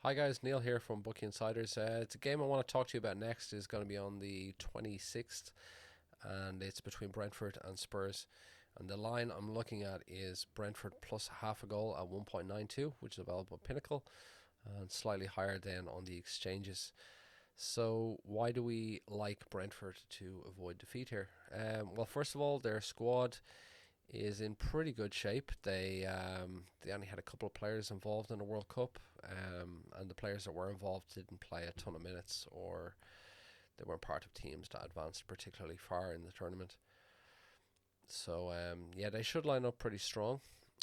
Hi guys, Neil here from Bookie Insiders. It's a game I want to talk to you about next is going to be on the 26th, and it's between Brentford and Spurs. And the line I'm looking at is Brentford plus half a goal at 1.92, which is available at Pinnacle, and slightly higher than on the exchanges. So why do we like Brentford to avoid defeat here? Well, first of all, their squad is in pretty good shape. They only had a couple of players involved in the World Cup, and the players that were involved didn't play a ton of minutes, or they weren't part of teams that advanced particularly far in the tournament. So yeah, they should line up pretty strong.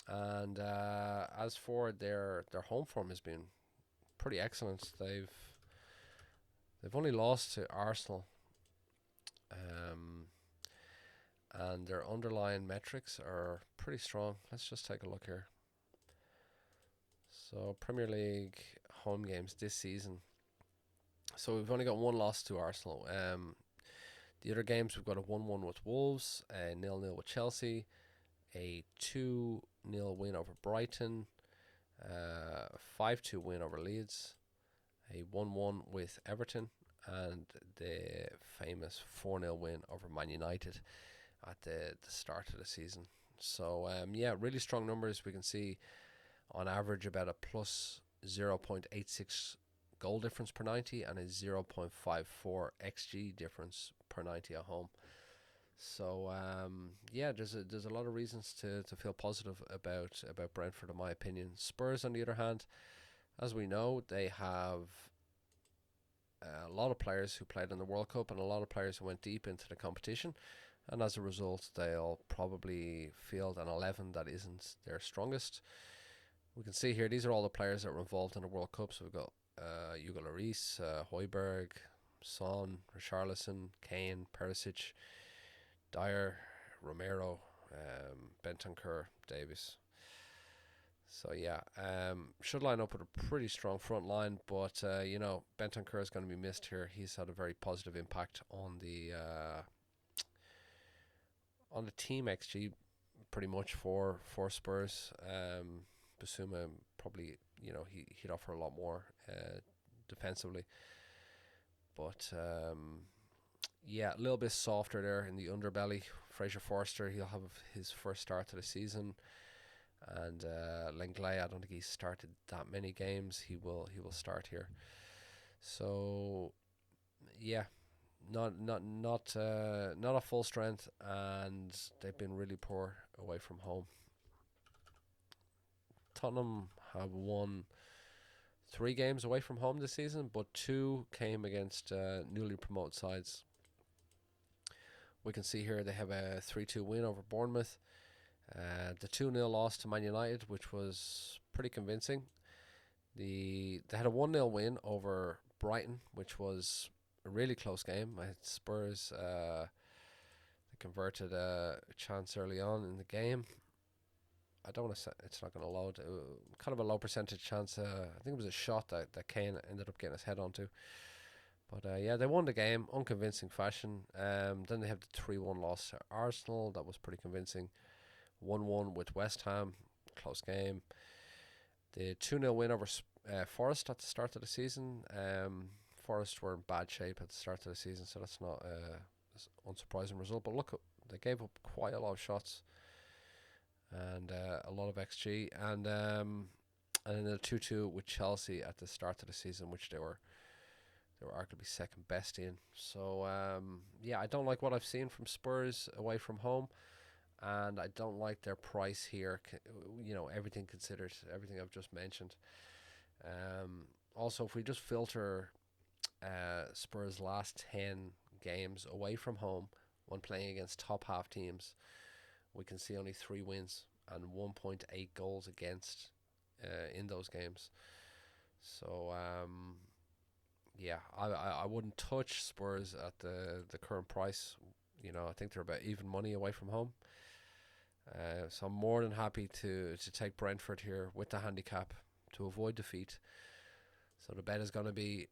And as for their home form has been pretty excellent. They've only lost to Arsenal, um, and their underlying metrics are pretty strong. Let's just take a look here. So Premier League home games this season. So we've only got one loss to Arsenal. The other games we've got a 1-1 with Wolves, a 0-0 with Chelsea, a 2-0 win over Brighton, a 5-2 win over Leeds, a 1-1 with Everton, and the famous 4-0 win over Man United at the start of the season. So yeah, really strong numbers. We can see on average about a plus 0.86 goal difference per 90 and a 0.54 xg difference per 90 at home. So yeah, there's a lot of reasons to feel positive about Brentford, in my opinion. Spurs, on the other hand, as we know, they have a lot of players who played in the World Cup and a lot of players who went deep into the competition, and as a result, they'll probably field an 11 that isn't their strongest. We can see here, these are all the players that were involved in the World Cup. So we've got Hugo Lloris, Højbjerg, Son, Richarlison, Kane, Perisic, Dyer, Romero, Bentancur, Davis. So yeah, should line up with a pretty strong front line, but Bentancur is going to be missed here. He's had a very positive impact on the team XG, pretty much for Spurs. Basuma probably he'd offer a lot more defensively, but yeah, a little bit softer there in the underbelly. Fraser Forster, he'll have his first start to the season, and Lenglet, I don't think he's started that many games. He will start here. So yeah, not a full strength, and they've been really poor away from home. Tottenham have won 3 games away from home this season, but 2 came against newly promoted sides. We can see here they have a 3-2 win over Bournemouth, the 2-0 loss to Man United, which was pretty convincing. They had a 1-0 win over Brighton, which was a really close game. Spurs they converted a chance early on in the game. I don't want to say it's not going to load. Kind of a low percentage chance. I think it was a shot that Kane ended up getting his head onto. But yeah, they won the game, unconvincing fashion. Then they have the 3-1 loss to Arsenal. That was pretty convincing. 1-1 with West Ham, close game. The 2-0 win over Forest at the start of the season. Forest were in bad shape at the start of the season, so that's not an unsurprising result. But look, they gave up quite a lot of shots and a lot of XG, and then a 2-2 with Chelsea at the start of the season, which they were arguably second best in. So yeah, I don't like what I've seen from Spurs away from home, and I don't like their price here. Everything considered, everything I've just mentioned. Also, if we just filter Spurs' last 10 games away from home when playing against top half teams, we can see only 3 wins and 1.8 goals against in those games. So yeah, I wouldn't touch Spurs at the current price. I think they're about even money away from home. So I'm more than happy to take Brentford here with the handicap to avoid defeat. So the bet is going to be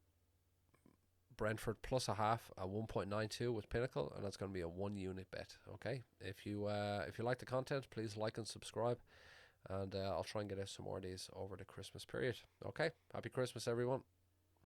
Brentford plus a half at 1.92 with Pinnacle, and that's going to be a 1 unit bet. Okay, if you like the content, please like and subscribe, and I'll try and get out some more of these over the Christmas period. Okay, happy Christmas, everyone.